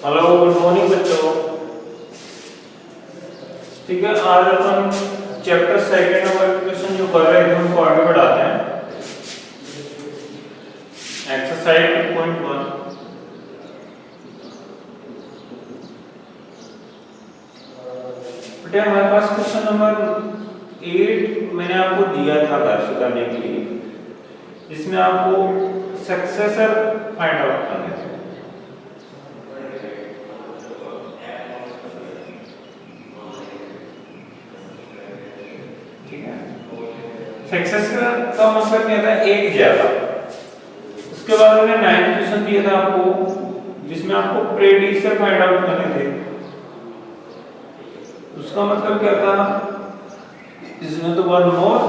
Hello good morning बच्चों। ठीक है, आज अपन चैप्टर सेकंड नंबर क्वेश्चन जो कर रहे थे उनको आगे बढ़ाते हैं। एक्सरसाइज 2.1। बेटा हमारे पास क्वेश्चन नंबर 8 मैंने आपको दिया था दर्ज करने के लिए, जिसमें आपको सक्सेसर फाइंड आउट करने थे। सक्सेसर का मतलब क्या था, एक ज्यादा। उसके बाद हमने 9th क्वेश्चन दिया था आपको, जिसमें आपको प्रेडिसर फाइंड आउट करने थे। उसका मतलब क्या था, इसमें तो वन मोर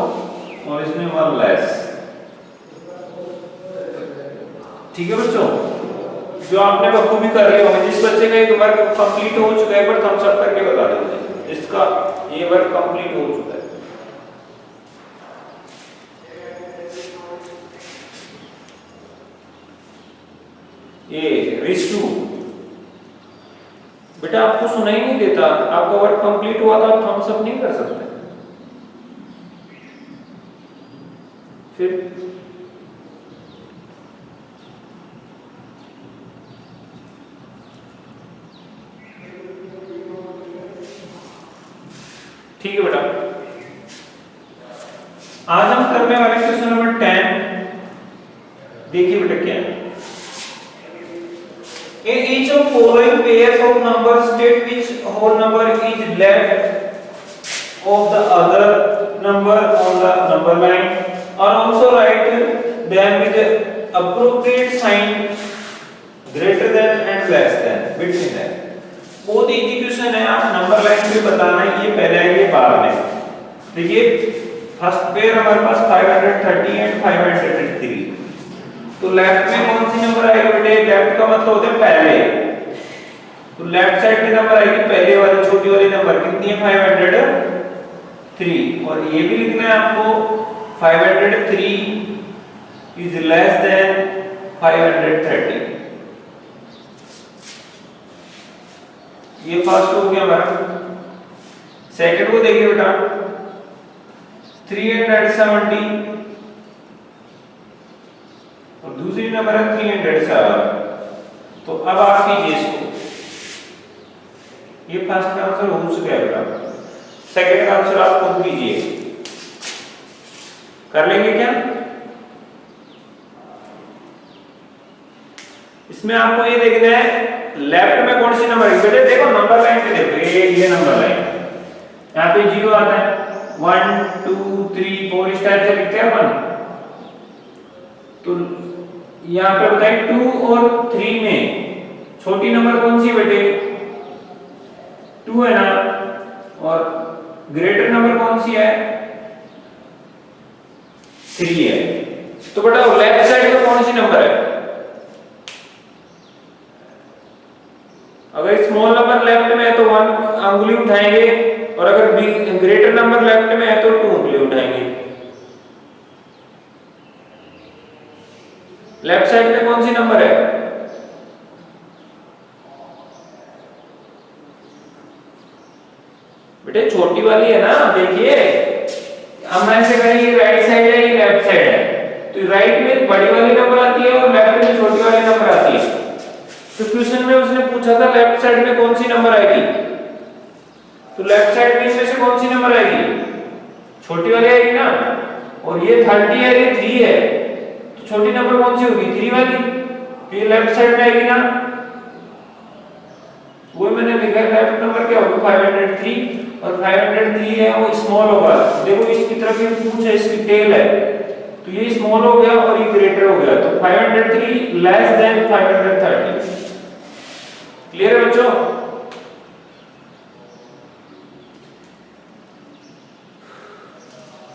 और इसमें वन लेस। ठीक है बच्चों, जो आपने बखूबी कर लिया होगा। जिस बच्चे का एक वर्क कंप्लीट हो चुका है, पर थम्स अप करके बता दो जिसका ये वर्क कंप्लीट हो चुका है। ये रेस टू बेटा आपको सुनाई नहीं देता, आपका वर्क कंप्लीट हुआ तो आप थम्स अप नहीं कर सकते। फिर ठीक है बेटा, आज हम करने वाले क्वेश्चन नंबर 10। देखिए बेटा क्या है। In each of following pairs of numbers state which whole number is left of the other number on the number line, or also write them with appropriate sign greater than and less than between them। बहुत easy question है, आप number line पे बताना है, ये पहले है ये बाद में। देखिए फर्स्ट पेयर हमारे पास 530 एंड 503। तो लेफ्ट में कौन सी नंबर आएगी बेटे, लेफ्ट का मतलब होता है पहले। तो लेफ्ट साइड में नंबर आएगी पहले वाली छोटी वाली नंबर, कितनी है 503। और ये भी लिखना है आपको 503 इज लेस देन 530। ये फर्स्ट हो गया हमारा। सेकंड को देखिए बेटा 370 और दूसरी नंबर है 307। तो अब आप कीजिए इसको, ये फर्स्ट का आंसर हो चुका है बेटा। सेकंड का आंसर आप खुद कीजिए, कर लेंगे क्या? इसमें आपको ये देखना है लेफ्ट में कौन सी नंबर है बेटे। देखो नंबर लाइन पे देखो, ये नंबर लाइन यहाँ पे 0 आता है, 1 2 3 4 इस टाइप से लिखते हैं अपन। तो यहाँ पे बताइए 2 और 3 में छोटी नंबर कौन सी बेटे, 2 है ना, और ग्रेटर नंबर कौन सी है, 3 है। तो बेटा लेफ्ट साइड में कौन सी नंबर है? अगर स्मॉल नंबर लेफ्ट में है तो 1 उंगली उठाएंगे, और अगर ग्रेटर नंबर लेफ्ट में है तो 2 उंगली उठाएंगे। लेफ्ट साइड में कौन सी नंबर है? बेटे छोटी वाली है ना। देखिए हम ऐसे करेंगे, राइट साइड है ये लेफ्ट साइड है, तो राइट में बड़ी वाली नंबर आती है और लेफ्ट में छोटी वाली नंबर आती है। तो क्वेश्चन में उसने पूछा था लेफ्ट साइड में कौन सी नंबर आएगी, तो लेफ्ट साइड में इनमें से कौन सी नंबर आएगी, छोटी वाली आएगी ना। और ये 30 है, ये 3 है, तो छोटी नंबर कौन सी होगी, 3 वाली। तो ये लेफ्ट साइड में आएगी ना, वो मैंने लिखा है लेफ्ट नंबर क्या होगा 503, और 503 है वो स्मॉल होगा। देखो इसकी तरफ ये पूछ है, इसकी टेल है, तो ये स्मॉल हो गया और ये ग्रेटर हो गया। तो 503 लेस देन 530। क्लियर है बच्चों?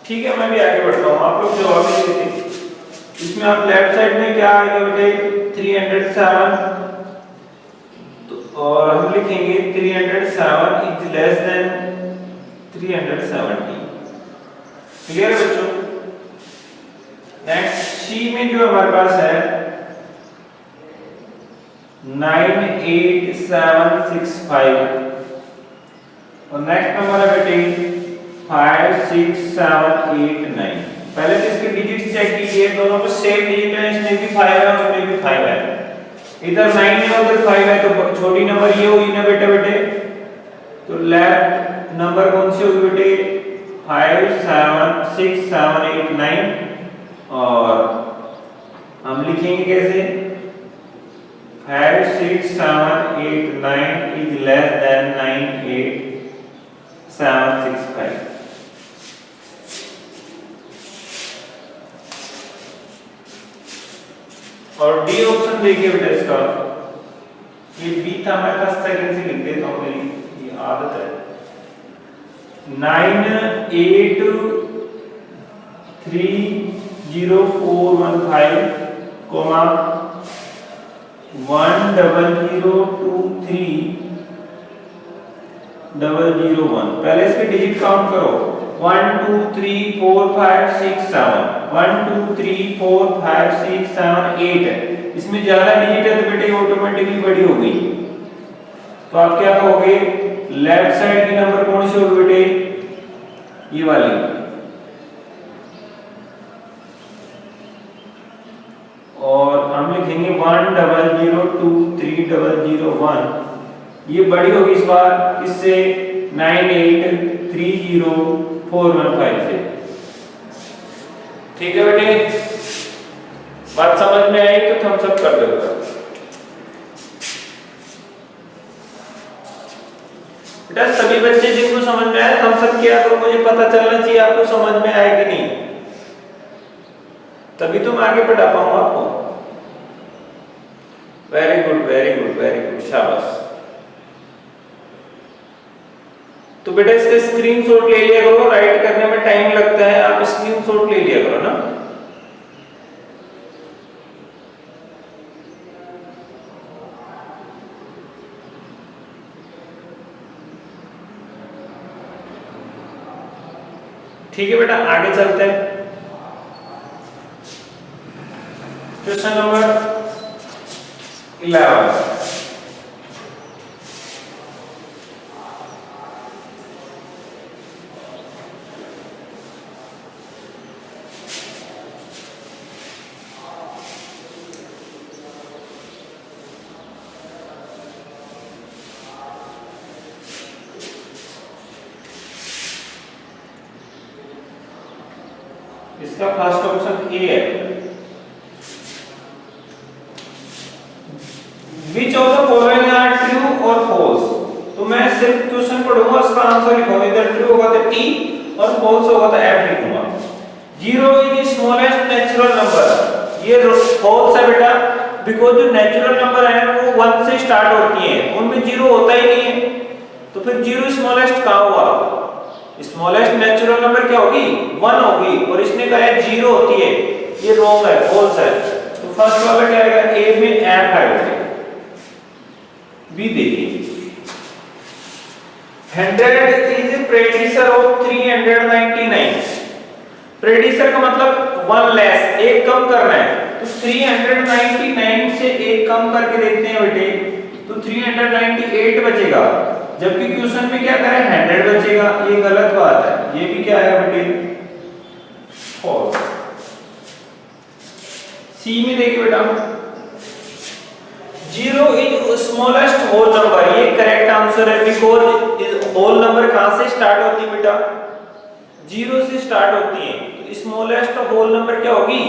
ठीक है, मैं भी आगे बढ़ता हूँ, आप लोग जवाब दीजिए। इसमें आप लेफ्ट साइड में क्या आएगा बेटे 307, तो और हम लिखेंगे 307 इज लेस देन 370। क्लियर है बच्चों? नेक्स्ट सी में जो हमारे पास है 98765 और नेक्स्ट नंबर है बेटे 56789। पहले तो इसके डिजिट चेक कीजिए, दोनों में सेम डिजिट है, इसमें भी 5 है उसमें भी 5 है, इधर 9 है उधर 5 है, तो छोटी नंबर ये होगी ना बेटे तो लेफ्ट नंबर कौन सी होगी बेटे 56789 और हम लिखेंगे कैसे 56789 is less than 98765। और डी ऑप्शन देखिए बेटा इसका, ये बी था मैं 10 सेकंड से लिख देता हूं, मेरी ये आदत है। 98300415 कोमा 10023 पहले इसके डिजिट काउंट करो 1 2 3 4 5 6 7 1 2 3 4 5 6 7 8 है, इसमें ज्यादा डिजिट है तो बेटे ऑटोमेटिकली बड़ी हो गई, तो आप क्या कहोगे लेफ्ट साइड की नंबर कौन सी होगी बेटे ये वाली, और हम लिखेंगे 1002301, ये बड़ी होगी इस बार इससे 9830415 से। ठीक है बेटे, बात समझ में आई तो थम्स अप कर दो। बेटा सभी बच्चे जिनको समझ में आया थम्स अप किया करो, मुझे पता चलना चाहिए आपको समझ में आया कि नहीं, तभी तो मैं आगे पढ़ा पाऊंगा आपको। Very good very good very good, शाबाश। तो बेटा इसका स्क्रीनशॉट ले लिया करो, राइट करने में टाइम लगता है, आप स्क्रीनशॉट ले लिया करो ना। ठीक है बेटा आगे चलते हैं। क्वेश्चन नंबर 11, इसका फर्स्ट ऑप्शन ए है। Which of the following are true or false? तो मैं सिर्फ क्वेश्चन पढ़ूंगा, उसका आंसर लिखूंगा, इधर ट्रू होगा तो टी और फॉल्स होगा तो एफ लिखूंगा। 0 is the smallest natural number, ये फॉल्स है बेटा, बिकॉज़ जो नेचुरल नंबर है वो 1 से स्टार्ट होती है, उनमें 0 होता ही नहीं है, तो फिर 0 स्मॉलेस्ट कहां हुआ, स्मॉलेस्ट नेचुरल नंबर क्या होगी 1 होगी, और इसने कहा है 0 होती है, ये रॉन्ग है, फॉल्स है। तो फर्स्ट वाला क्या आएगा, ए में एफ आएगा। बी देखिए 100 इज प्रेडिसर ऑफ 399, प्रेडिसर का मतलब 1 लेस, एक कम करना है, तो 399 से एक कम करके देखते हैं बेटे, तो 398 बचेगा, जबकि क्वेश्चन में क्या करें 100 बचेगा, ये गलत बात है, ये भी क्या आएगा बेटे फॉल्स। सी में देखिए बेटा 0 इज स्मॉलेस्ट होल नंबर, ये करेक्ट आंसर है, बिकॉज़ होल नंबर कहां से स्टार्ट होती है बेटा 0 से स्टार्ट होती है, तो स्मॉलेस्ट होल नंबर क्या होगी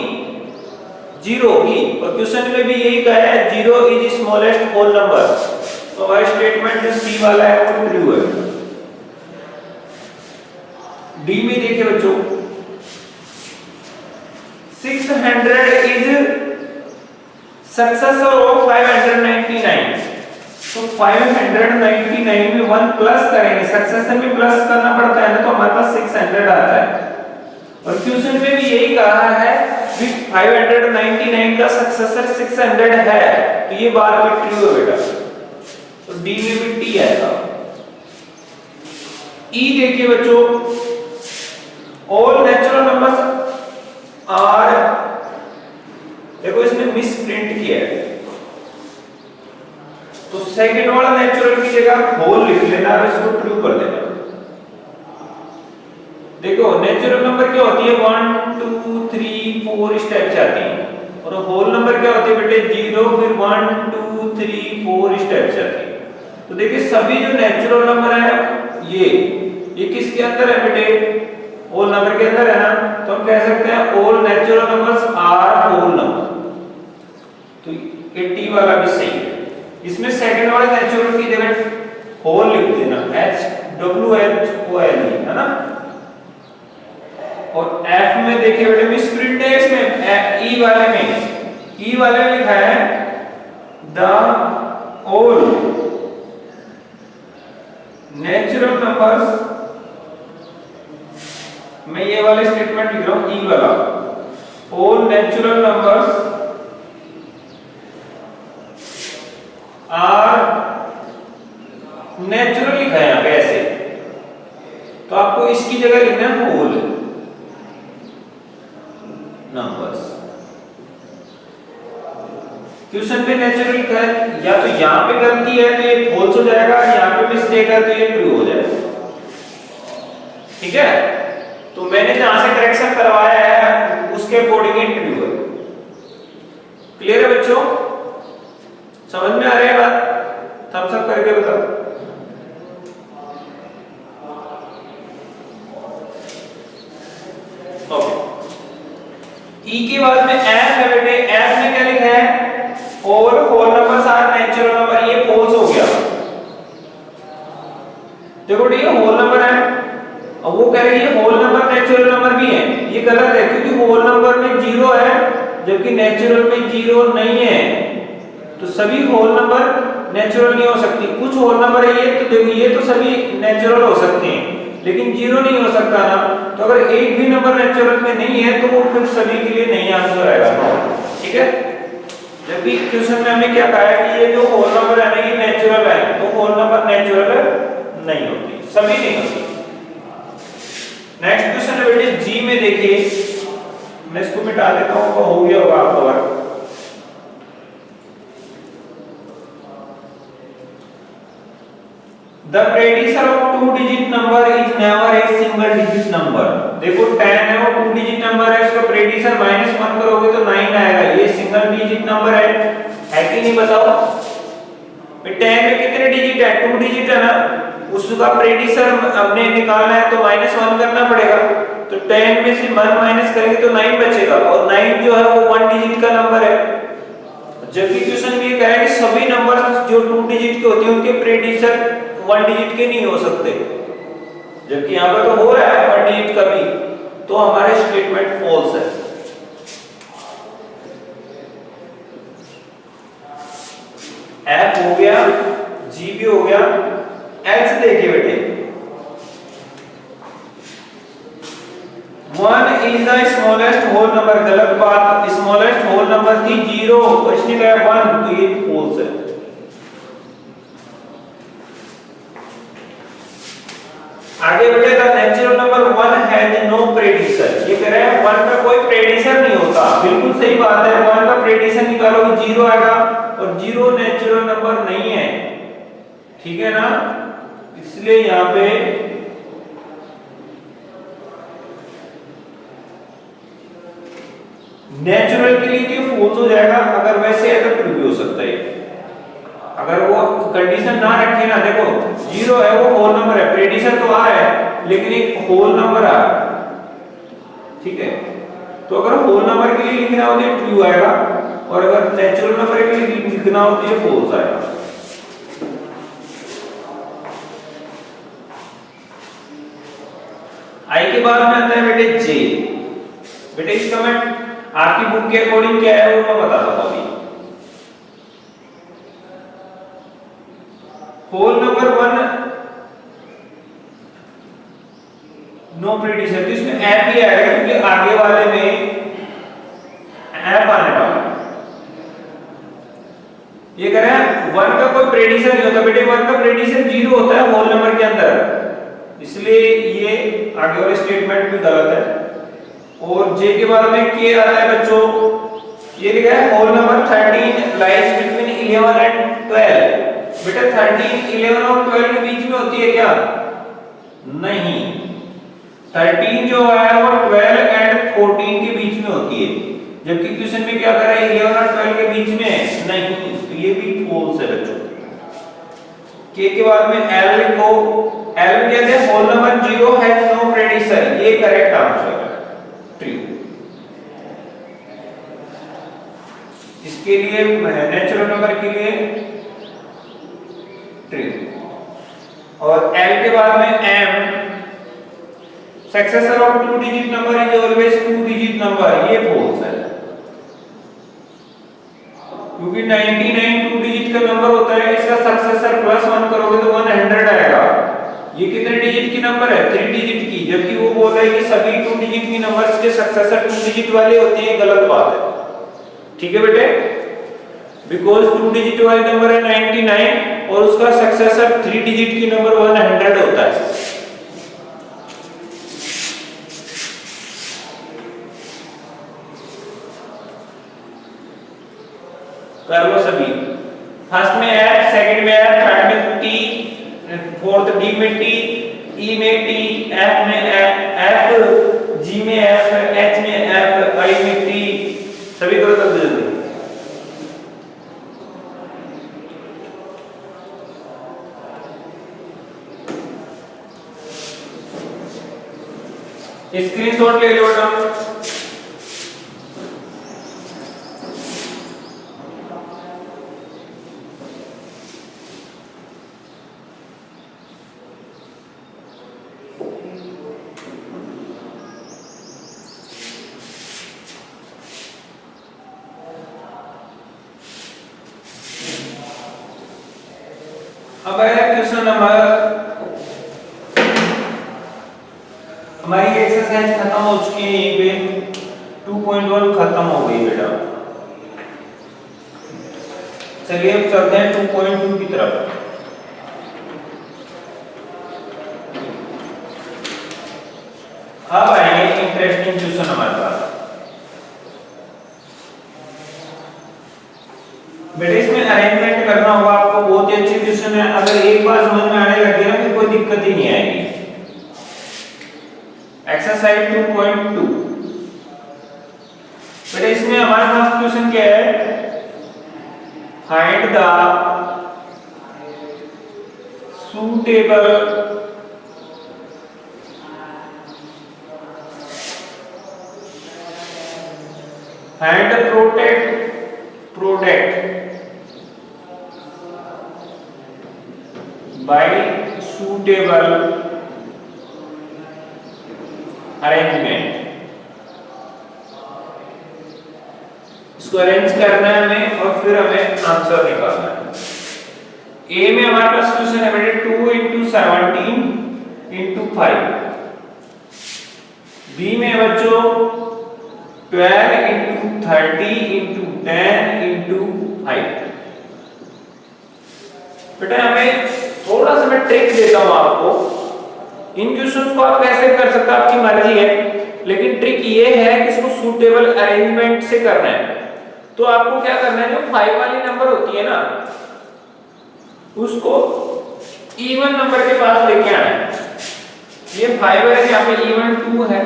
0 होगी, और क्वेश्चन में भी यही कहा है 0 इज स्मॉलेस्ट होल नंबर, तो हमारा स्टेटमेंट जो सी वाला है वो ट्रू है। डी में देखिए बच्चों 600 इज सक्सेसर ऑफ 599, तो 599 में 1 प्लस करेंगे, सक्सेसर में प्लस करना पड़ता है ना, तो हमारे पास 600 आता है, और क्वेश्चन में भी यही कहा है कि 599 का सक्सेसर 600 है, तो ये बात भी ट्रू है बेटा, तो डी में भी टी आएगा। ई देखिए बच्चों ऑल नेचुरल नंबर्स आर, देखो इसमें मिस प्रिंट किया है, तो सेकंड वाला नेचुरल की जगह होल लिख लेना और इसको ट्रू कर देना। देखो नेचुरल नंबर क्या होती है 1 2 3 4 इस टाइप से आती है, और होल नंबर क्या होती है बेटे 0 फिर 1 2 3 4 इस टाइप से आती है। तो देखिए सभी जो नेचुरल नंबर है ये किसके अंदर है बेटे, होल नंबर के अंदर है ना, तो हम कह सकते हैं all natural numbers are whole number. तो ये टी वाला भी सही है। इसमें सेकंड वाले नेचुरल की जगह होल लिख देना H W H O L E है ना। और F में देखिए बेटे मिसप्रिंट है इसमें, E वाले में लिखा है द ऑल नेचुरल नंबर्स, मैं ये वाले स्टेटमेंट लिख रहा हूं E वाला, all natural numbers are natural लिखा है यहां पे ऐसे, तो आपको इसकी जगह लिखना है होल नंबर्स। क्वेश्चन पे नेचुरल लिखा है, या तो यहां पे गलती है तो ये फॉल्स हो जाएगा, यहां पे मिस्टेक है तो ये ट्रू हो जाएगा। ठीक है, तो मैंने जहां से करेक्शन करवाया है उसके अकॉर्डिंग ही ट्रू है। क्लियर है बच्चों, समझ में आ रही है बात? थम्स अप करके बताओ। ओके, ई के बाद में एफ है बेटे, एफ में क्या लिखा है all whole numbers are natural number, ये फॉल्स हो गया। देखो ये होल नंबर है, अब वो कह रही है होल नंबर नेचुरल नंबर भी है, ये गलत है क्योंकि होल नंबर में 0 है जबकि नेचुरल में 0 नहीं है। तो सभी होल नंबर नेचुरल नहीं हो सकती, कुछ होल नंबर है ये, तो देखो ये तो सभी नेचुरल हो सकते हैं लेकिन 0 नहीं हो सकता ना। तो अगर एक भी नंबर नेचुरल में नहीं है तो वो फिर सभी के लिए नहीं आंसर आएगा। ठीक है, जबकि क्वेश्चन में हमें क्या कहा है कि ये जो होल नंबर है ना ये नेचुरल है, तो होल नंबर नेचुरल नहीं होती, सभी नहीं होती। नेक्स्ट क्वेश्चन है बेटे जी में, देखिए मैं इसको मिटा देता हूं, तो हो गया होगा आपका work. The predecessor of 2-digit number is never a single digit number। देखो 10 है वो 2 डिजिट नंबर है, इसका प्रेडिसर -1 करोगे तो 9 आएगा, ये सिंगल डिजिट नंबर है कि नहीं बताओ? 10 में कितने डिजिट है? 2 डिजिट है ना, उसका प्रेडिसर हमने निकालना है तो -1 करना पड़ेगा। तो 10 में से 1 माइनस करेंगे तो 9 बचेगा, और 9 जो है वो 1 डिजिट का नंबर है। जबकि क्वेश्चन में ये कह रहा है कि सभी नंबर्स जो 2 डिजिट के होते हैं उनके प्रेडिसर 1 डिजिट के नहीं हो सकते, जबकि यहां पर तो हो रहा है 1 डिजिट का भी, तो हमारे स्टेटमेंट फॉल्स है। एफ हो गया, जी भी हो गया, एच देखिए बेटे 1 is the smallest whole number, गलत बात, स्मॉलेस्ट होल नंबर थी 0, तो इसने कहा 1, तो ये फॉल्स है। आगे बेटे the natural number 1 has no predecessor, ये कह रहे हैं 1 का कोई प्रेडिसर नहीं होता। बिल्कुल सही बात है, 1 का प्रेडिसर निकालोगे 0 आएगा, और 0 नेचुरल नंबर नहीं है। ठीक है ना, इसलिए यहां पे नेचुरल के लिए तो फॉल्स हो जाएगा, अगर वैसे है तो ट्रू भी हो सकता है। अगर वो कंडीशन ना रखे ना, देखो 0 है वो होल नंबर है, प्रेडिसर तो आ रहा है लेकिन एक होल नंबर आ रहा है। ठीक है, तो अगर होल नंबर के लिए लिखना हो तो ट्रू आएगा, और अगर नेचुरल नंबर के लिए लिखना हो तो ये फॉल्स आएगा। आई के बाद में आता है बेटे जे। बेटे इसका मैं आपकी बुक के अकॉर्डिंग क्या है वो मैं बता दूंगा अभी। होल नंबर 1 नो प्रेडिसर, तो इसमें एफ ही आएगा क्योंकि आगे वाले में एफ आने वाला। ये कह रहे हैं 1 का कोई प्रेडिसर नहीं होता बेटे, 1 का प्रेडिसर 0 होता है होल नंबर के अंदर, इसलिए ये आगे वाले स्टेटमेंट भी गलत है। और जे के बाद में के आता है बच्चों, ये लिखा है whole number 13 lies between 11 and 12, बेटा 13 11 और 12 के बीच में होती है क्या? नहीं, 13 जो है वो 12 एंड 14 के बीच में होती है, जबकि क्वेश्चन में क्या कर रहा है 11 और 12 के बीच में नहीं, तो ये भी फॉल्स है बच्चों। के बाद में L लिखो, L में कहते हैं whole number 0 has no predecessor, ये करेक्ट आंसर है, ट्रू। इसके लिए नेचुरल नंबर के लिए ट्रू। और L के बाद में M, successor of 2 digit number is always 2 digit number, ये फॉल्स है, क्योंकि 99 2 डिजिट का नंबर होता है, इसका सक्सेसर +1 करोगे तो 100 आएगा। ये कितने डिजिट की नंबर है? 3 डिजिट की, जबकि वो बोल रहा है कि सभी 2 डिजिट की नंबर्स के सक्सेसर 2 डिजिट वाले होते हैं, गलत बात है। ठीक है बेटे, बिकॉज़ 2 डिजिट वाले नंबर है 99 और उसका सक्सेसर 3 डिजिट की नंबर 100 होता है। कर लो सभी, फर्स्ट में F, सेकंड में F, थर्ड में T, फोर्थ D में T, E में T, F में F, G में F, H में F, I में T, सभी करो तब जल्दी। स्क्रीनशॉट ले लो बेटा। अब है क्वेश्चन नंबर, हमारी एक्सरसाइज खत्म हो चुकी है, यहीं पे 2.1 खत्म हो गई बेटा। चलिए अब चलते हैं 2.2 की तरफ। अब आएंगे इंटरेस्टिंग क्वेश्चन हमारे पास। बेटा इसमें अरेंजमेंट करना होगा आपको, बहुत ही अच्छी क्वेश्चन है, अगर एक बार समझ में आने लग गया ना फिर कोई दिक्कत ही नहीं आएगी। एक्सरसाइज 2.2, बेटा इसमें हमारे पास क्वेश्चन क्या है, find the suitable and product by suitable arrangement। इसको अरेंज करना है हमें और फिर हमें आंसर निकालना है। ए में हमारे पास क्वेश्चन है बेटे 2 × 17 × 5। बी में बच्चों 12 × 30 × 10 × 5। बेटा हमें थोड़ा सा मैं ट्रिक देता हूं आपको, इन क्वेश्चंस को आप कैसे कर सकते हो आपकी मर्जी है, लेकिन ट्रिक ये है कि इसको सूटेबल अरेंजमेंट से करना है। तो आपको क्या करना है, जो 5 वाली नंबर होती है ना उसको इवन नंबर के पास लेके आना है। ये 5 है, यहाँ पे इवन 2 है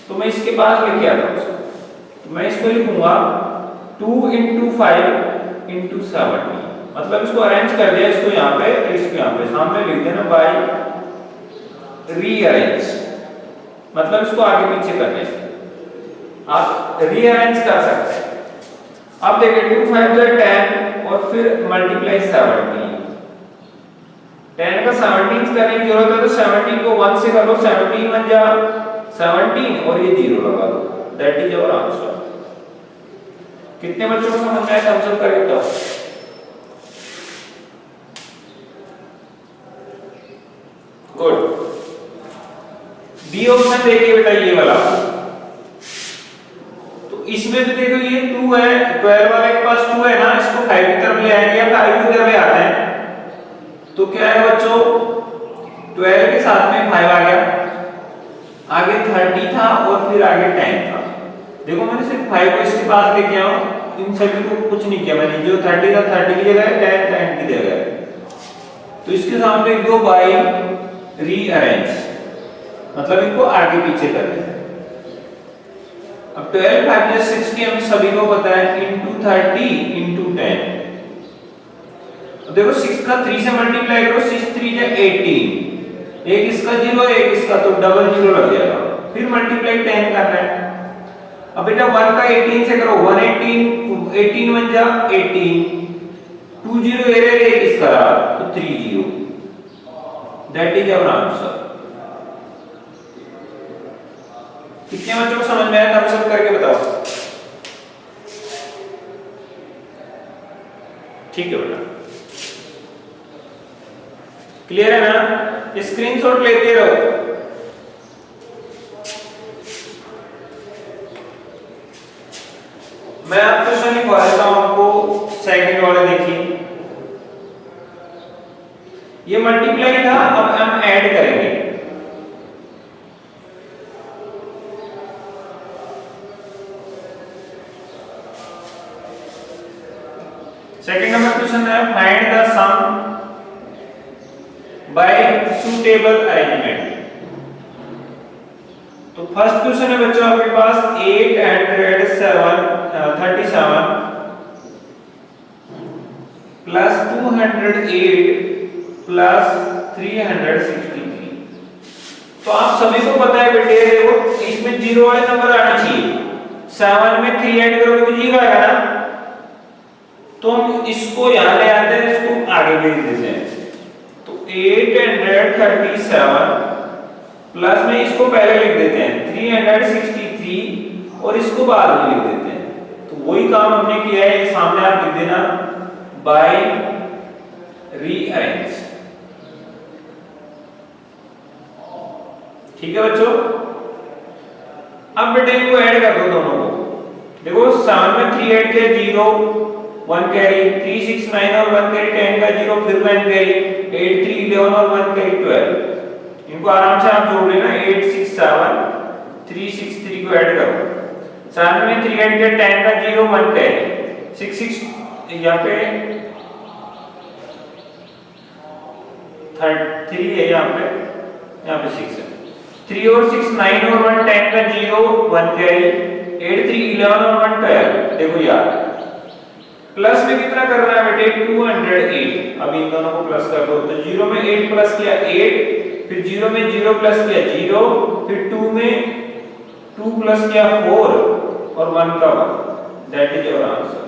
तो मैं इसके पास लेके आता हूं उसको, तो मैं इसको लिखूंगा 2 × 5 × 7, मतलब इसको अरेंज कर दिया, इसको यहाँ पे इसको यहाँ पे सामने लिख देना बाय रीअरेंज, मतलब इसको आगे पीछे करने से आप रीअरेंज कर सकते हैं। अब देखिए 2 5 10 और फिर मल्टीप्लाई 17, 10 का 17 करने की जरूरत है तो 17 को 1 से कर लो, 17 1 जा 17 और ये 0 लगा दो, दैट इज आवर आंसर। कितने बच्चों को समझ में आया, आंसर कर देता हूं। गुड। बी ऑप्शन देखिए बेटा ये वाला, तो इसमें तो देखो ये 2 है, 12 वाले के पास 2 है ना, इसको 5 की तरफ ले आएंगे या 5 की तरफ ले आते हैं तो क्या है बच्चों 12 के साथ में 5 आ गया, आगे 30 था और फिर आगे 10 था। देखो मैंने सिर्फ 5 को इसके पास लेके आया, इन सभी को कुछ नहीं किया मैंने, जो 30 था 30 की जगह है, 10 10 की जगह है, तो इसके सामने लिख दो बाई रीअरेंज, मतलब इनको आगे पीछे करना है। अब 12 5 जा 60 हम सभी को पता है, इनटू 30 इनटू 10। तो देखो 6 का 3 से मल्टीप्लाई करो, 6 3 जा 18, एक इसका 0 एक इसका, तो डबल 0 लग जाएगा। फिर मल्टीप्लाई 10 करना है। अब बेटा 1 का 18 से करो, 118 18 1 जा 18, 2 0 एरर एक इसका रहा, तो 3 0, दैट इज आवर आंसर। कितने बच्चों को समझ में आया? थम्स अप करके बताओ। ठीक है बेटा, क्लियर है ना? स्क्रीनशॉट लेते रहो। मैं आप क्वेश्चन लिखवा देता हूं आपको, सेकंड वाले देखिए। ये मल्टीप्लाई था, अब हम ऐड करेंगे। सेकंड नंबर क्वेश्चन है, find the sum by suitable arrangement. तो फर्स्ट क्वेश्चन है बच्चों आपके पास 837 प्लस 208 प्लस 363। तो आप सभी को पता है बेटे, देखो इसमें जीरो वाले नंबर आने चाहिए। 7 में 3 ऐड करोगे तो जीरो आएगा ना, तो हम इसको यहां ले आते हैं, इसको आगे भेज देते हैं। तो 837 प्लस में इसको पहले लिख देते हैं 363 और इसको बाद में लिख देते हैं। तो वही काम हमने किया है, ये सामने आप लिख देना बाय रीअरेंज। ठीक है बच्चों, अब बेटे इनको ऐड कर दो दोनों को। देखो 7 में 3 ऐड किया 0 1 कैरी, 3 6 9 और 1 कैरी 10 का 0, फिर 1 कैरी 8 3 11 और 1 कैरी 12। इनको आराम से आप जोड़ लेना, 8 6 7 3 6 3 को ऐड करो। 7 में 3 ऐड किया 10 का 0 1 कैरी, 6 6 यहाँ पे 3 है, यहाँ पे 6 है। 3 और 6 9 और 1 10 का 0 1 कैरी, 8 3 11 और 1 12। देखो यार, प्लस में कितना करना है बेटे? 208। अब इन दोनों को प्लस कर दो, तो 0 में 8 प्लस किया 8, फिर 0 में 0 प्लस किया 0, फिर 2 में 2 प्लस किया 4 और 1 का 1, दैट इज आवर आंसर।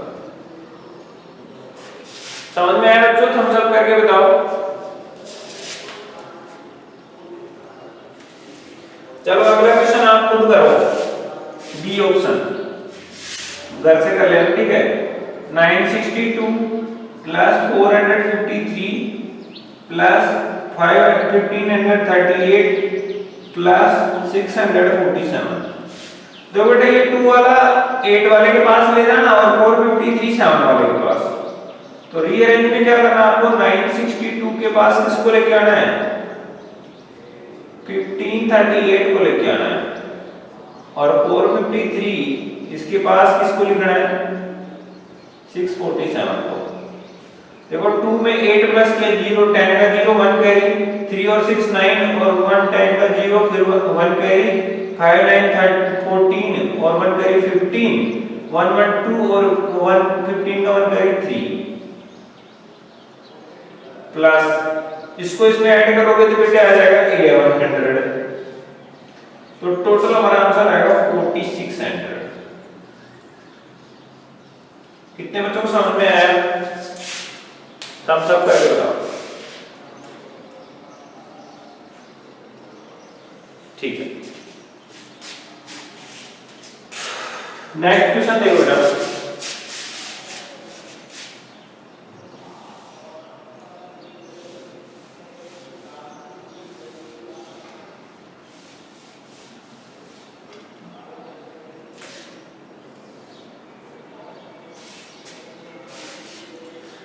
समझ में आया बच्चों? थम्स अप करके बताओ। चलो अगला क्वेश्चन आप खुद करो, बी ऑप्शन घर से कर लेना, ठीक है। 962 प्लस 453 प्लस 1538 प्लस 647। तो बेटा ये 2 वाला 8 वाले के पास ले जाना और 453 7 वाले के पास। तो रीअरेंज में क्या करना आपको? 962 के पास किसको लेके आना है? 1538 को लेके आना है, और 453 इसके पास किसको लिखना है? 647 को। देखो 2 में 8 प्लस किया 0 10 का 0 1 कैरी, 3 और 6 9 और 1 10 का 0, फिर 1 कैरी, 5 9 14 और 1 कैरी 15, 1 1 2 और 1 15 का 1 कैरी 3 प्लस इसको इसमें ऐड करोगे तो बेटा आ जाएगा 1100। तो टोटल हमारा आंसर आएगा 4600। कितने बच्चों को समझ में आया? थम्स अप करके बताओ। ठीक है, नेक्स्ट क्वेश्चन देखो बेटा।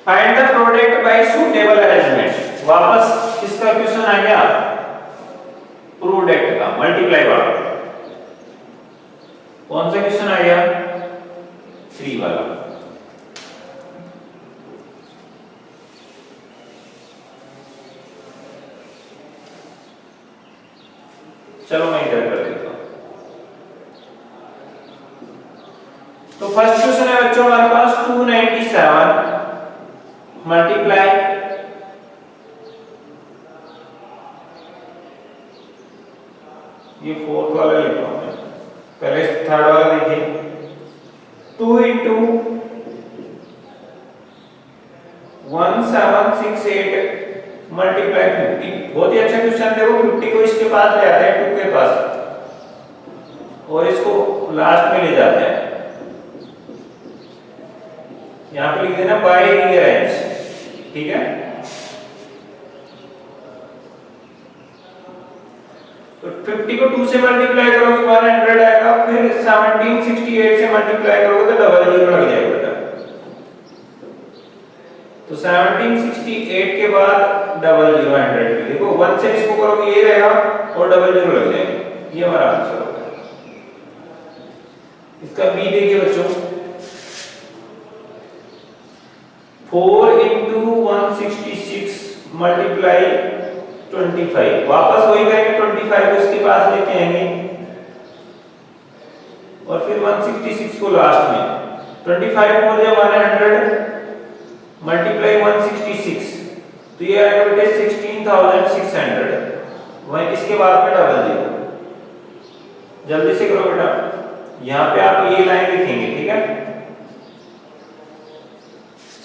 Find the product by suitable arrangement. वापस इसका क्वेश्चन आ गया प्रोडक्ट का, मल्टीप्लाई वाला। कौन सा क्वेश्चन आ गया? 3 वाला। तो 3 में चलो मैं इधर कर देता हूं। तो फर्स्ट क्वेश्चन है बच्चों हमारे पास 297 मल्टीप्लाई ये फोर्थ वाला लिख रहा हूं मैं, पहले थर्ड वाला देखिए। 2 into 1768 मल्टीप्लाई 50। बहुत ही अच्छा क्वेश्चन। देखो 50 को इसके पास ले आते हैं 2 के पास और इसको लास्ट में ले जाते हैं। यहां पे लिख देना बाय रीअरेंज, ठीक है। तो 50 को 2 से मल्टीप्लाई करोगे 100 आएगा, फिर 1768 से मल्टीप्लाई करोगे तो डबल जीरो लग जाएगा बेटा। तो 1768 के बाद डबल जीरो 100, देखो 1 से इसको करोगे ये रहेगा और डबल जीरो लग जाएगा। ये हमारा आंसर होगा। इसका बी देखिए बच्चों, 4 into 166 मल्टीप्लाई 25। वापस वही करेंगे, 25 को इसके पास लेके आएंगे और फिर 166 को लास्ट में। 25 हो जाए 100 मल्टीप्लाई 166, तो ये आएगा बेटे 16600। वहीं इसके बाद में डबल जीरो। जल्दी से करो बेटा, यहां पे आप ये लाइन लिखेंगे, ठीक है।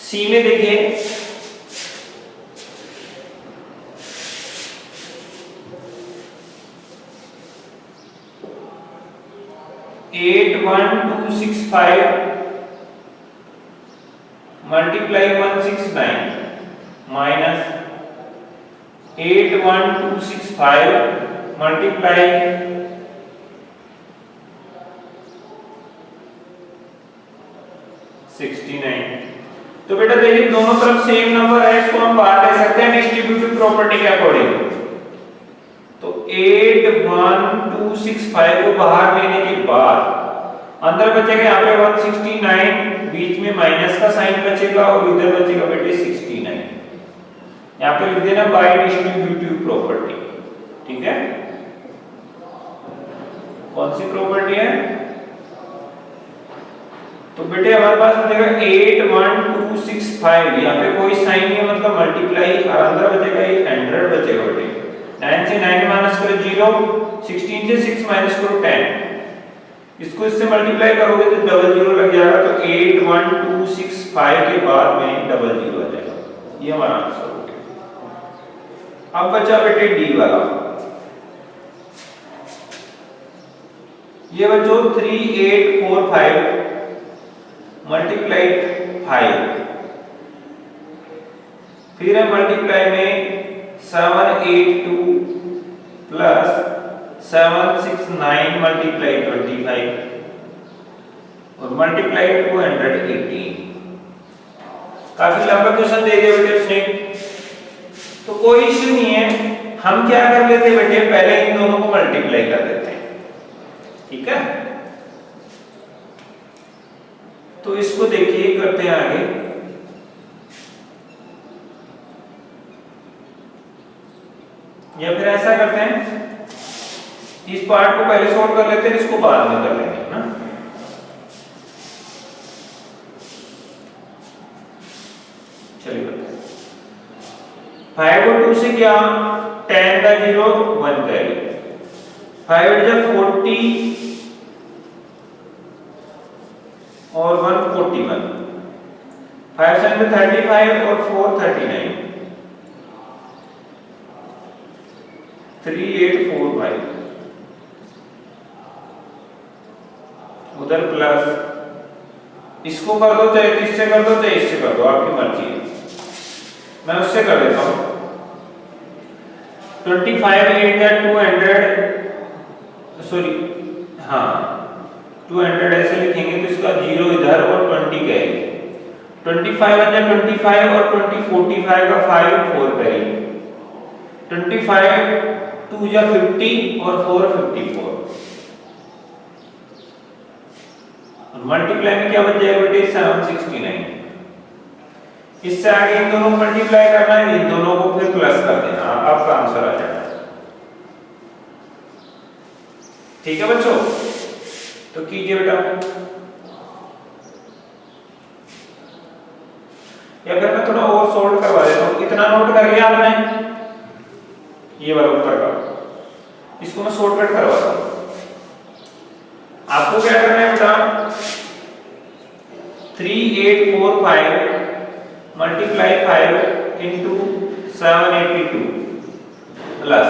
सी में देखिए 81265 मल्टीप्लाई 169 माइनस 81265 मल्टीप्लाई 69। तो बेटा देखिए दोनों तरफ सेम नंबर है, इसको हम बाहर ले सकते हैं डिस्ट्रीब्यूटिव प्रॉपर्टी के अकॉर्डिंग। तो 81265 को बाहर लेने के बाद अंदर बचेगा यहाँ पे 169, बीच में माइनस का साइन बचेगा और इधर बचेगा बेटे 69। यहाँ पे लिख देना बाय डिस्ट्रीब्यूटिव प्रॉपर्टी, ठीक है। कौन सी प्रॉपर्टी है? तो बेटे हमारे पास बचेगा 81265, यहाँ पे कोई साइन नहीं है मतलब मल्टीप्लाई, और अंदर बचेगा 100 बचेगा बेटे। 9 से 9 माइनस करो 0, 16 से 6 माइनस करो 10, इसको इससे मल्टीप्लाई करोगे तो डबल जीरो लग जाएगा। तो 81265 के बाद में डबल जीरो आ जाएगा। ये हमारा आंसर हो गया। अब बचा बेटे डी वाला। ये बच्चों 3845 मल्टीप्लाई 5, फिर है मल्टीप्लाई में 782 प्लस 769 मल्टीप्लाई 25 और मल्टीप्लाई 218। काफी लंबा क्वेश्चन दे दिया बेटे उसने, तो कोई इश्यू नहीं है। हम क्या कर लेते हैं बेटे, पहले इन दोनों को मल्टीप्लाई कर देते हैं, ठीक है। तो इसको देखिए करते हैं आगे। या फिर ऐसा करते हैं, इस पार्ट को पहले सॉल्व कर लेते हैं, इसको बाद में कर लेंगे ना। चलिए बताइए 5 और 2 से क्या, 10 का 0 1 कैरी, 5 जा 40 और 1 41, 5 7 में 35 और 4 39, 3845 उधर प्लस, इसको कर दो चाहे इससे कर दो चाहे इससे कर दो, आपकी मर्जी है। मैं उससे कर देता हूं। 25 8 या 200, सॉरी हाँ 200 ऐसे लिखेंगे तो इसका 0 इधर और 20 कैरी, 25 या 25 और 20 45 का 5 4 कैरी, 25 2 या 50 और 4 54 और मल्टीप्लाई में क्या बच जाएगा बेटे 769। इससे आगे इन दोनों को मल्टीप्लाई करना है, इन दोनों को फिर प्लस कर देना, आपका आंसर आ जाएगा। ठीक है बच्चों, तो कीजिए बेटा, या फिर मैं थोड़ा और सॉल्व करवा देता हूँ। इतना नोट कर लिया आपने ये वाला उत्तर का, इसको मैं शॉर्टकट करवाता हूँ। आपको क्या करना है बेटा, 3845 मल्टीप्लाई 5 इंटू 782 प्लस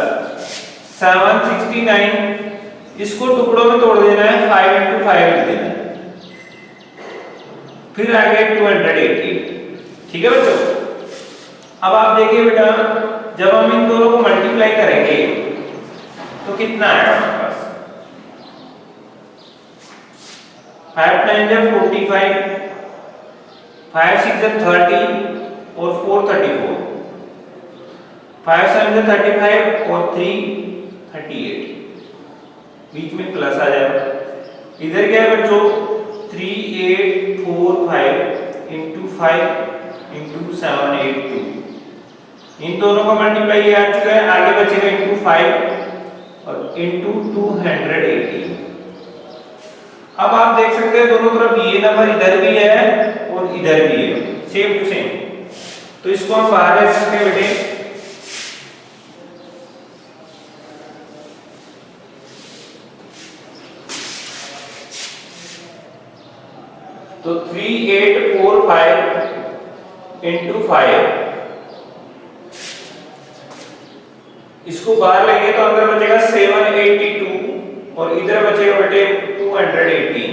769, इसको टुकड़ों में तोड़ देना है, 5 इंटू 5 लिख देना है, फिर आ गया 280। ठीक है बच्चों, अब आप देखिए बेटा, जब हम इन दोनों को मल्टीप्लाई करेंगे तो कितना आएगा हमारे पास, 5 9 जा 45, 5 6 जा 30 और 4 34, 5 7 जा 35 और 3 38, बीच में प्लस आ जाएगा। इधर क्या है बच्चों, 3845 इंटू 5 इंटू 782, इन दोनों का मल्टीप्लाई ये आ चुका है, आगे बचेगा इंटू 5 और इंटू 280। अब आप देख सकते हैं दोनों तरफ ये नंबर इधर भी है और इधर भी है, सेम टू सेम, तो इसको हम बाहर ले सकते हैं बेटे। तो 3845 इंटू 5, इसको बाहर लेंगे तो अंदर बचेगा 782 और इधर बचेगा बेटे 280।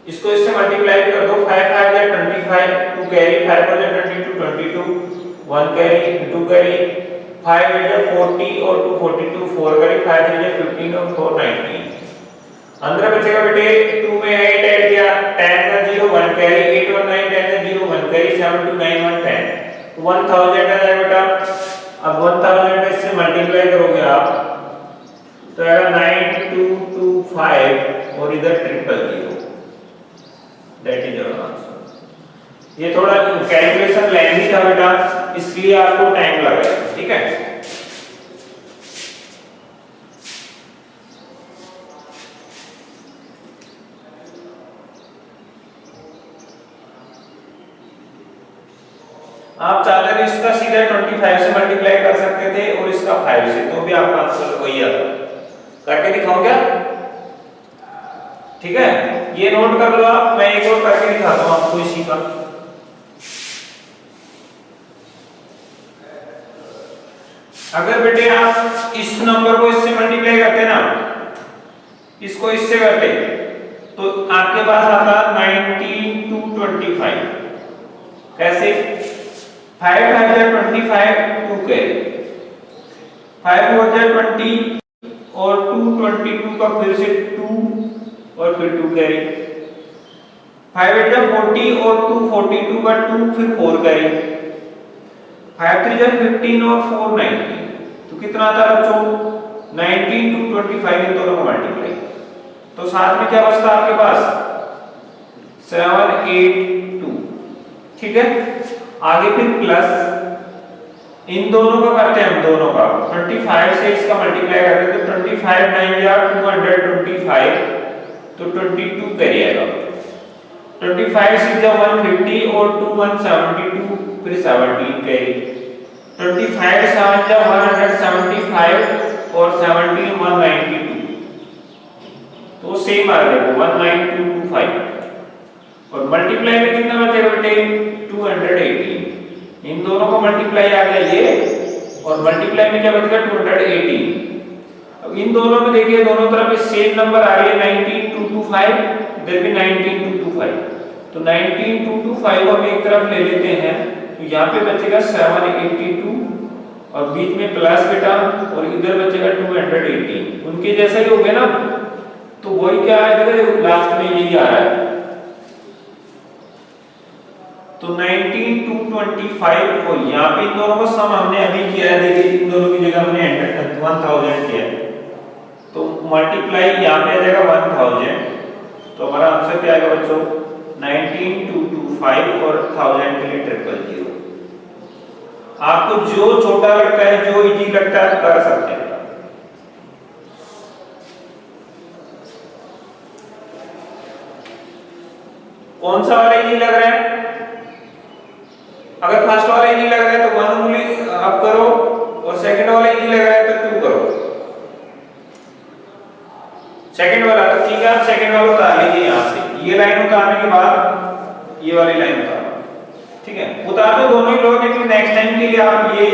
इसको इससे मल्टीप्लाई कर दो, 5 5 या 25, 2 कैरी, 5 4 या 22 22, 1 कैरी, 2 कैरी, 5 8 या 40 और 2 42, 4 कैरी, 5 3 या 15 और 4 19। अंदर बचेगा बेटे 2 में 8 ऐड किया, 10 का 0 1 कैरी, 8 1 9 10 का 0 1 कैरी, 7 2 9 1 10, 1000 आ जाएगा बेटा। अब 1000 का इससे मल्टीप्लाई करोगे आप तो आएगा 9225 और इधर 000, दैट इज योर आंसर। ये थोड़ा कैलकुलेशन लेंथी था बेटा, इसलिए आपको टाइम लगा, ठीक है। आप चाहते थे इसका सीधा 25 से मल्टीप्लाई कर सकते थे और इसका 5 से, तो भी आपका आंसर वही आता। करके दिखाऊं क्या, ठीक है, ये नोट कर लो आप, मैं एक और करके दिखाता हूं आपको इसी का। अगर बेटे आप इस नंबर को इससे मल्टीप्लाई करते ना, इसको इससे करते, तो आपके पास आता 19 to 25। कैसे, 5 5 जा 25, 2 कैरी, 5 4 जा 20 और 2 22 का फिर से 2 और फिर 2 कैरी, 5 8 जा 40 और 2 42 का 2 फिर 4 कैरी, 5 3 जा 15 और 4 19। तो कितना आता है बच्चों, 19 to 25, इन दोनों का मल्टीप्लाई, तो साथ में क्या बचता आपके पास 782। ठीक है, आगे फिर प्लस, इन दोनों का करते हैं हम, दोनों का 25 से इसका मल्टीप्लाई करते हैं, तो 25 9 या 225, तो 22 कैरी आएगा, 25 6 या 150 और 2 172 फिर 17 कैरी, 25 7 या 175 और 17 192, तो सेम आ रहा है 19225। और मल्टीप्लाई में कितना बचेगा बेटे, 280। इन दोनों का मल्टीप्लाई आ गया ये, और मल्टीप्लाई में क्या बचेगा 280। अब इन दोनों में देखिए, दोनों तरफ सेम नंबर आ रही है 19225, इधर भी 19225, तो 19225 को हम एक तरफ ले लेते हैं, तो यहाँ पे बचेगा 782 और बीच में प्लस बेटा, और इधर बचेगा 280। उनके जैसा ही हो गया ना, तो वही क्या आएगा, लास्ट में यही आ रहा है। तो 19 to 25, और यहाँ पे इन दोनों का सम हमने अभी किया है, देखिए इन दोनों की जगह हमने 1000 किया है, तो मल्टीप्लाई यहाँ पे आ जाएगा 1000, तो हमारा आंसर क्या आएगा बच्चों, 19225 और 1000 के लिए 000। आपको जो छोटा लगता है, जो इजी लगता है कर सकते हैं। कौन सा वाला इजी लग रहा है? अगर फर्स्ट वाला इजी लग रहा है तो 1 उंगली अप करो, और सेकंड वाला इजी लग रहा है तो 2 करो। सेकंड वाला तो ठीक है, आप सेकंड वाला उतार लीजिए यहाँ से। ये लाइन उतारने के बाद ये वाली लाइन उतारो, ठीक है? उतार दो दोनों ही लोग, लेकिन नेक्स्ट टाइम के लिए आप ये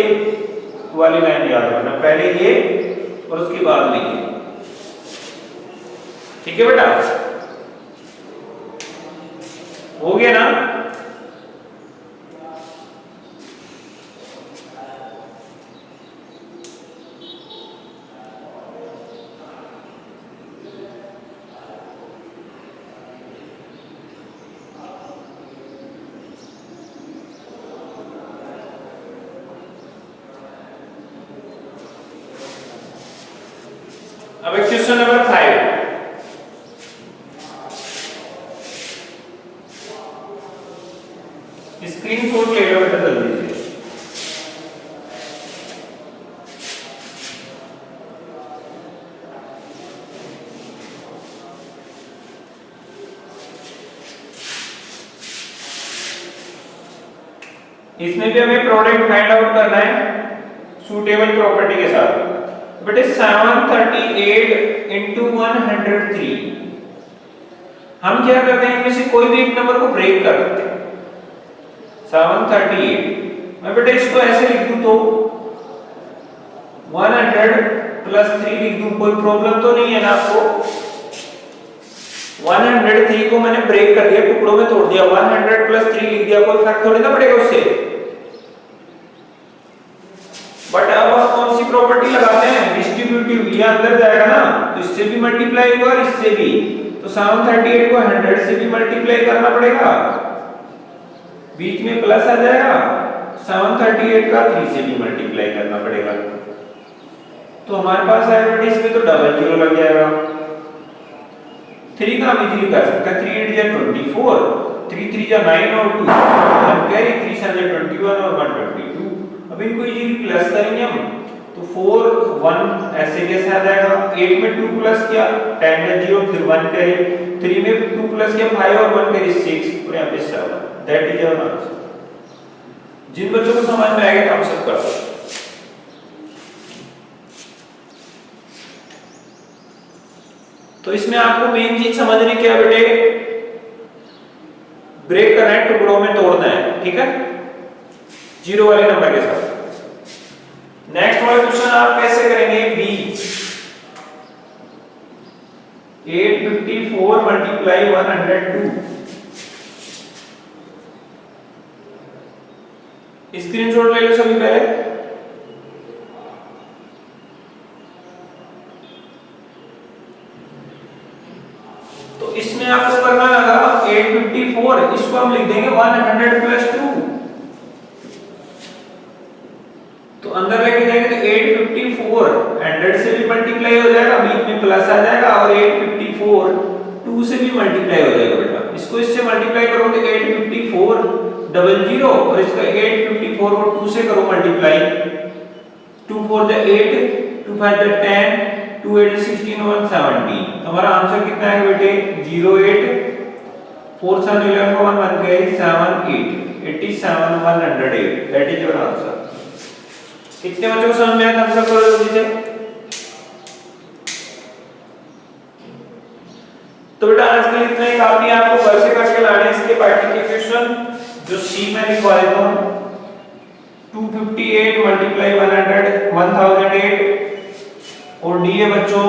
वाली लाइन याद रखना, पहले ये और उसके बाद ये, ठीक है बेटा? हो गया ना? अब क्वेश्चन नंबर 5, स्क्रीनशॉट ले लो बेटा जल्दी से। इसमें भी हमें प्रोडक्ट फाइंड आउट करना है सूटेबल प्रॉपर्टी के साथ। बेटे 738 into 103, हम क्या करते हैं, इनमें से कोई भी एक नंबर को ब्रेक कर देते हैं। 738, मैं बेटे इसको ऐसे लिख दूं तो 100 प्लस 3 लिख दूं, कोई प्रॉब्लम तो नहीं है ना आपको? 103 को मैंने ब्रेक कर दिया, टुकड़ों में तोड़ दिया, 100 प्लस 3 लिख दिया, कोई फर्क थोड़ी ना पड़ेगा उससे। बट अब हम कौन सी प्रॉपर्टी लगाते हैं? डिस्ट्रीब्यूटिव, ये अंदर जाएगा ना, तो इससे भी मल्टीप्लाई होगा और इससे भी, तो 738 को 100 से भी मल्टीप्लाई करना पड़ेगा, बीच में प्लस आ जाएगा, 738 का 3 से भी मल्टीप्लाई करना पड़ेगा, तो हमारे पास आएगा बेटे इसमें तो डबल जीरो लग जाएगा। 3 का हम इजीली कर सकते हैं, 3 8 जा 24, 3 3 जा 9 और 2 1 कैरी, 3 7 जा 21 और 1 22। अब इनको इजीली प्लस करेंगे हम, तो 4 1 ऐसे कैसे आ जाएगा? 8 में 2 प्लस किया 10 में 0, फिर 1 कैरी, 3 में 2 प्लस किया 5 और 1 कैरी 6, और यहाँ पे 7। That is our answer. जिन बच्चों को समझ में आएगा थम्स अप कर दो। तो इसमें आपको मेन चीज समझनी क्या है बेटे? ब्रेक करना है, टुकड़ों में तोड़ना है, ठीक है? जीरो वाले नंबर के साथ। नेक्स्ट वाला क्वेश्चन आप कैसे करेंगे? B 854 multiply 102। स्क्रीनशॉट ले लो सभी पहले। तो इसमें आपको करना लगा 854, इसको हम लिख देंगे 100 प्लस 2, तो अंदर लेके जाएंगे तो 854 100 से भी मल्टीप्लाई हो जाएगा, बीच में प्लस आ जाएगा, और 854 2 से भी मल्टीप्लाई हो जाएगा बेटा। इसको इससे मल्टीप्लाई करो तो 854 00, और इसका 854 को 2 से करो मल्टीप्लाई, 2 4 जा 8, 2 5 जा 10, 2 8 16, 1 17। हमारा आंसर कितना है बेटे? 08 4 7 11 1 1 carry 7 8 87 108। That is your answer. कितने बच्चों को समझ में आया? आंसर करो जल्दी से। तो बेटा आज के लिए इतना ही, काफी आपको घर से करके लाने इसके पार्टी के क्वेश्चन, जो सी में लिखवा देता हूं। 258 मल्टीप्लाई 100 1008, और डी है बच्चों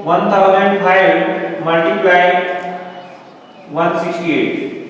1005 मल्टीप्लाई 168।